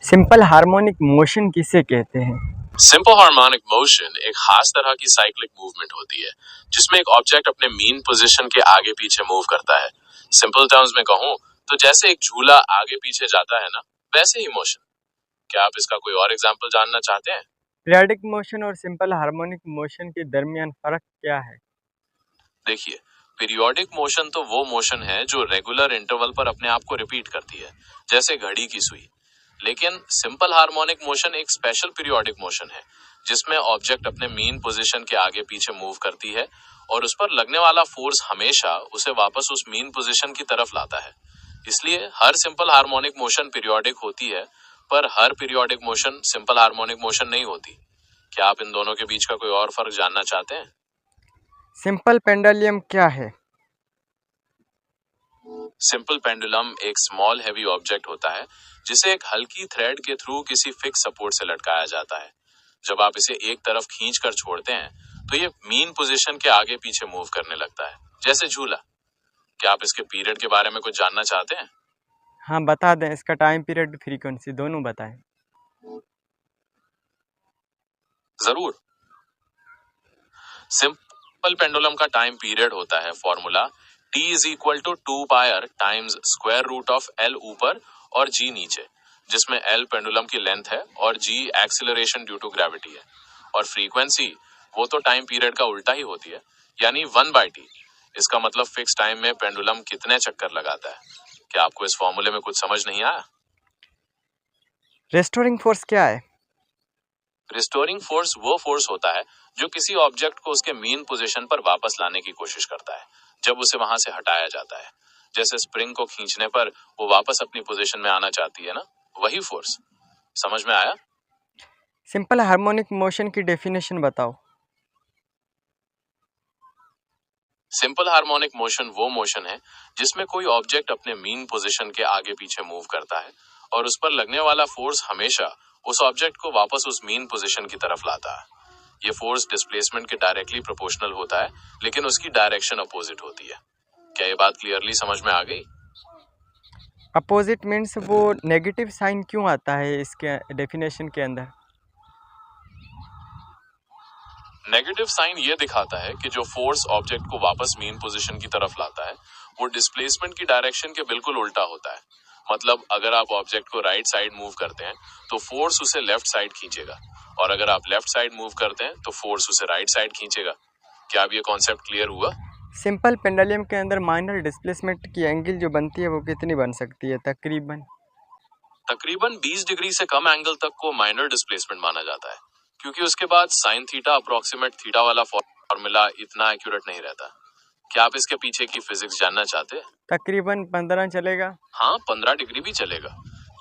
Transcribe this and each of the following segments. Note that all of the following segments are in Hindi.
सिंपल हार्मोनिक मोशन किसे कहते हैं? सिंपल हार्मोनिक मोशन एक खास तरह की साइक्लिक मूवमेंट होती है जिसमें एक ऑब्जेक्ट अपने मीन पोजीशन के आगे पीछे मूव करता है। सिंपल टर्म्स में कहूं तो जैसे एक झूला आगे पीछे जाता है ना, वैसे ही मोशन। क्या आप इसका कोई और एग्जांपल जानना चाहते हैं? पीरियाडिक मोशन और सिंपल हार्मोनिक मोशन के दरमियान फर्क क्या है? देखिए, पीरियोडिक मोशन तो वो मोशन है जो रेगुलर इंटरवल पर अपने आप को रिपीट करती है, जैसे घड़ी की सुई। लेकिन सिंपल हार्मोनिक मोशन एक स्पेशल पीरियोडिक मोशन है जिसमें ऑब्जेक्ट अपने मीन पोजीशन के आगे पीछे मूव करती है और उस पर लगने वाला फोर्स हमेशा उसे वापस उस मीन पोजीशन की तरफ लाता है। इसलिए हर सिंपल हार्मोनिक मोशन पीरियोडिक होती है, पर हर periodic motion simple harmonic motion नहीं होती। क्या आप इन दोनों के बीच का कोई और फर्क जानना चाहते हैं? सिंपल पेंडुलम क्या है? सिंपल पेंडुलम एक स्मॉल हैवी ऑब्जेक्ट होता है जिसे एक हल्की थ्रेड के थ्रू किसी फिक्स सपोर्ट से लटकाया जाता है। जब आप इसे एक तरफ खींच कर छोड़ते हैं तो ये मीन पोजीशन के आगे पीछे मूव करने लगता है, जैसे झूला। क्या आप इसके पीरियड के बारे में कुछ जानना चाहते हैं? हाँ, बता दें, इसका टाइम पीरियड फ्रीक्वेंसी दोनों बताएं। जरूर। सिंपल पेंडुलम का टाइम पीरियड होता है formula T is equal to 2 pi times square root of L ऊपर और G नीचे, जिसमें L पेंडुलम की लेंथ है और G acceleration due to gravity है। और फ्रीक्वेंसी वो तो टाइम पीरियड का उल्टा ही होती है, यानी 1/T। इसका मतलब फिक्स टाइम में पेंडुलम कितने चक्कर लगाता है। क्या आपको इस फॉर्मूले में कुछ समझ नहीं आया? रेस्टोरिंग फोर्स क्या है? रिस्टोरिंग फोर्स वो फोर्स होता है जो किसी ऑब्जेक्ट को उसके मीन पोजीशन पर वापस लाने की कोशिश करता है जब उसे वहां से हटाया जाता है। जैसे स्प्रिंग को खींचने पर वो वापस अपनी पोजीशन में आना चाहती है ना, वही फोर्स। समझ में आया? सिंपल हार्मोनिक मोशन की डेफिनेशन बताओ। सिंपल हार्मोनिक मोशन वो मोशन है जिसमें कोई ऑब्जेक्ट अपने मीन पोजीशन के आगे पीछे मूव करता है और उस पर लगने वाला फोर्स हमेशा उस ऑब्जेक्ट को वापस उस मीन पोजीशन की तरफ लाता है। ये फोर्स डिस्प्लेसमेंट के डायरेक्टली प्रोपोर्शनल होता है, लेकिन उसकी डायरेक्शन अपोजिट होती है। क्या ये बात क्लियरली समझ में आ गई? अपोजिट मीन्स वो नेगेटिव साइन क्यों आता है इसके डेफिनेशन के अंदर? नेगेटिव साइन ये दिखाता है कि जो फोर्स ऑब्जेक्ट को वापस मीन पोजीशन की तरफ लाता है वो डिस्प्लेसमेंट की डायरेक्शन के बिल्कुल उल्टा होता है। मतलब अगर आप ऑब्जेक्ट को राइट साइड मूव करते हैं तो फोर्स उसे लेफ्ट साइड खींचेगा, और अगर आप लेफ्ट साइड मूव करते हैं तो फोर्स उसे राइट साइड खींचेगा। क्या अब ये कॉन्सेप्ट क्लियर हुआ? सिंपल पेंडुलम के अंदर माइनर डिस्प्लेसमेंट की एंगल जो बनती है वो कितनी बन सकती है तकरीबन? तकरीबन 20 डिग्री से कम एंगल तक को माइनर डिस्प्लेसमेंट माना जाता है, क्योंकि उसके बाद साइन थीटा अप्रोक्सीमेट थीटा वाला फॉर्मूला इतना एक्यूरेट नहीं रहता। क्या आप इसके पीछे की फिजिक्स जानना चाहते हैं? तकरीबन 15 चलेगा। हाँ, 15 डिग्री भी चलेगा।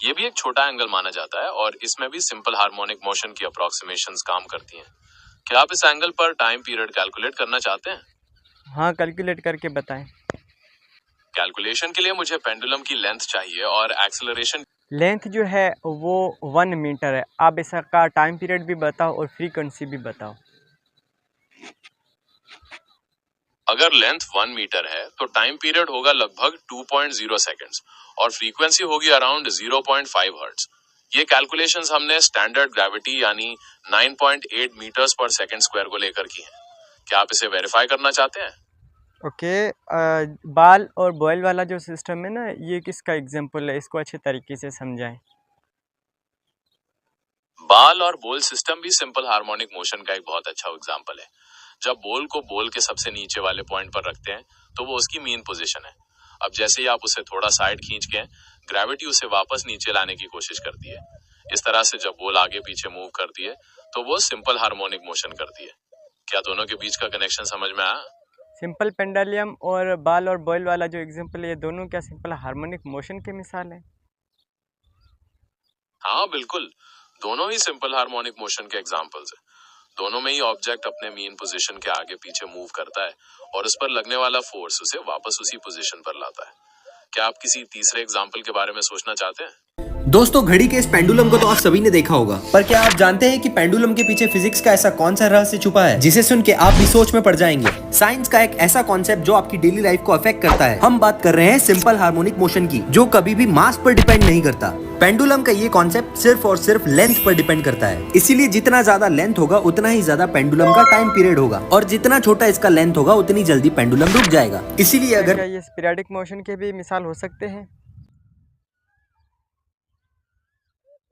ये भी एक छोटा एंगल माना जाता है और इसमें भी सिंपल हार्मोनिक मोशन की अप्रोक्सीमेशंस काम करती हैं। क्या आप इस एंगल पर टाइम पीरियड कैलकुलेट करना चाहते हैं? हाँ, कैलकुलेट करके बताएं। कैलकुलेशन के लिए मुझे पेंडुलम की लेंथ चाहिए और एक्सेलरेशन। लेंथ जो है वो 1 मीटर है। आप इसका टाइम पीरियड भी बताओ और फ्रीक्वेंसी भी बताओ। अगर लेंथ 1 मीटर है तो टाइम पीरियड होगा लगभग 2.0 सेकेंड्स और फ्रीक्वेंसी होगी अराउंड 0.5 हर्ट्ज। ये कैलकुलेशंस हमने स्टैंडर्ड ग्रेविटी यानी 9.8 मीटर्स पर सेकेंड स्क्वायर को लेकर की हैं। क्या आप इसे वेरीफाई करना चाहते हैं? ओके। बाल और बॉयल वाला जो सिस्टम है ना, ये किसका एग्जांपल है? इसको अच्छे तरीके से समझाएं। बाल और बोल सिस्टम भी सिंपल हार्मोनिक मोशन का एक बहुत अच्छा एग्जांपल है। जब बोल को बोल के सबसे नीचे वाले पॉइंट पर रखते हैं तो वो उसकी मीन पोजीशन है। अब जैसे ही आप उसे थोड़ा साइड खींच के ग्रेविटी उसे वापस नीचे लाने की कोशिश करती है। इस तरह से जब बोल आगे पीछे मूव करती है तो वो सिंपल हार्मोनिक मोशन करती है। क्या दोनों के बीच का कनेक्शन समझ में आया? सिंपल पेंडुलम और बाल और बॉयल वाला जो एग्जांपल है, ये दोनों क्या सिंपल हार्मोनिक मोशन के मिसाल है? हाँ बिल्कुल, दोनों ही सिंपल हार्मोनिक मोशन के एग्जाम्पल्स हैं। दोनों में ही ऑब्जेक्ट अपने मीन पोजीशन के आगे पीछे मूव करता है और उस पर लगने वाला फोर्स उसे वापस उसी पोजीशन पर लाता है। क्या आप किसी तीसरे एग्जाम्पल के बारे में सोचना चाहते हैं? दोस्तों घड़ी के इस पेंडुलम को तो आप सभी ने देखा होगा, पर क्या आप जानते हैं कि पेंडुलम के पीछे फिजिक्स का ऐसा कौन सा रहस्य छुपा है जिसे सुन के आप भी सोच में पड़ जाएंगे। साइंस का एक ऐसा कॉन्सेप्ट जो आपकी डेली लाइफ को अफेक्ट करता है। हम बात कर रहे हैं सिंपल हार्मोनिक मोशन की, जो कभी भी मास पर डिपेंड नहीं करता। पेंडुलम का ये कॉन्सेप्ट सिर्फ और सिर्फ लेंथ पर डिपेंड करता है। इसीलिए जितना ज्यादा लेंथ होगा उतना ही ज्यादा पेंडुलम का टाइम पीरियड होगा, और जितना छोटा इसका लेंथ होगा उतनी जल्दी पेंडुलम रुक जाएगा। इसीलिए अगर क्या ये पीरियोडिक मोशन के भी मिसाल हो सकते हैं?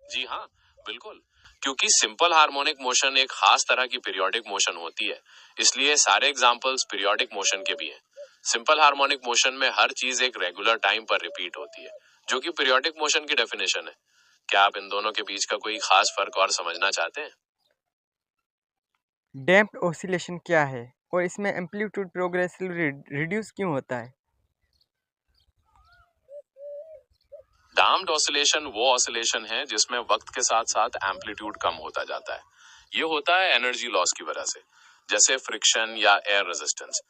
जी हाँ, बिल्कुल। क्योंकि सिंपल हार्मोनिक मोशन एक खास तरह की पीरियोडिक मोशन होती है, इसलिए सारे एग्जांपल्स पीरियोडिक मोशन के भी हैं। सिंपल हार्मोनिक मोशन में हर चीज एक रेगुलर टाइम पर रिपीट होती है, जो कि पीरियोडिक मोशन की डेफिनेशन है। क्या आप इन दोनों के बीच का कोई खास फर्क और समझना चाहते हैं? डैम्प्ड ऑसिलेशन क्या है और इसमें एम्पलीट्यूड प्रोग्रेसिवली रिड्यूस क्यों होता है? डैम्प्ड ऑसिलेशन वो ऑसिलेशन है जिसमें वक्त के साथ साथ एम्पलीट्यूड कम होता जाता है। ये होता है एनर्जी लॉस की वजह से, जैसे फ्रिक्शन या एयर रेजिस्टेंस।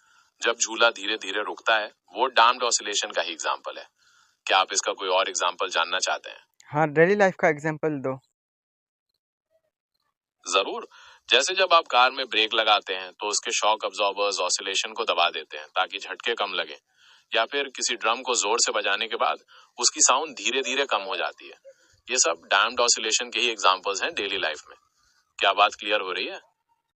जब झूला धीरे धीरे रुकता है, वो डैम्प्ड ऑसिलेशन का ही एग्जांपल है। क्या आप इसका कोई और एग्जांपल जानना चाहते हैं? हाँ, डेली लाइफ का एग्जांपल दो। जरूर। जैसे जब आप कार में ब्रेक लगाते हैं तो उसके शॉक अब्जॉर्बर्स ऑसिलेशन को दबा देते हैं ताकि झटके कम लगे, या फिर किसी ड्रम को जोर से बजाने के बाद उसकी साउंड धीरे धीरे कम हो जाती है। ये सब डैम्प्ड ऑसिलेशन के ही एग्जांपल्स हैं डेली लाइफ में। क्या बात क्लियर हो रही है?